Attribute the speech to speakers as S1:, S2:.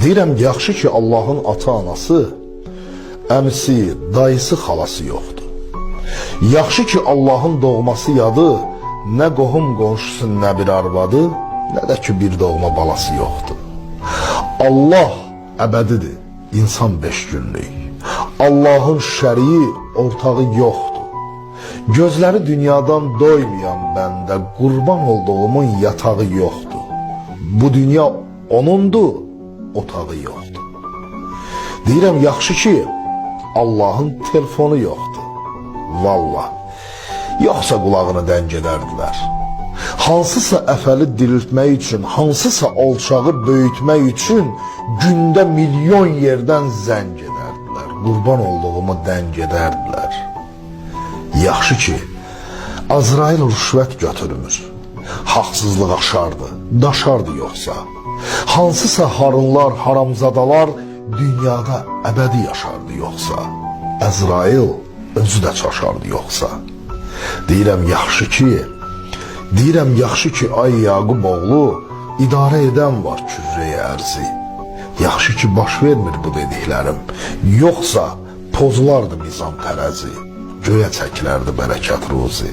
S1: Deyirəm, yaxşı ki Allahın ata-anası, əmisi, dayısı, xalası yoxdur. Yaxşı ki Allahın doğması yadı, nə qohum qonşusu, nə bir arvadı, nə də ki bir doğma balası yoxdur. Allah əbədidir, insan 5 günlük. Allahın şəriyi, ortağı yoxdur. Gözləri dünyadan doymayan bəndə, qurban olduğumun yatağı yoxdur. Bu dünya onundur, otağı yoxdur. Deyirəm, yaxşı ki Allahın telefonu yoxdur. Vallah, yoxsa qulağını dəng edərdilər. Hansısa əfəli diriltmək üçün, hansısa alçağı böyütmək üçün gündə milyon yerdən zəng edərdilər. Qurban olduğumu dəng edərdilər. Yaxşı ki Azrail rüşvət götürmür. Haqsızlıq aşardı, daşardı yoxsa. Hansısa harınlar, haramzadalar dünyada əbədi yaşardı yoxsa. Əzrail özü də çaşardı yoxsa. Deyirəm, yaxşı ki ay Yaqub oğlu idarə edən var kürrəyə ərzi. Yaxşı ki baş vermir bu dediklərim, yoxsa pozulardı nizam tərəzi, göyə çəkilərdi bərəkət ruzi.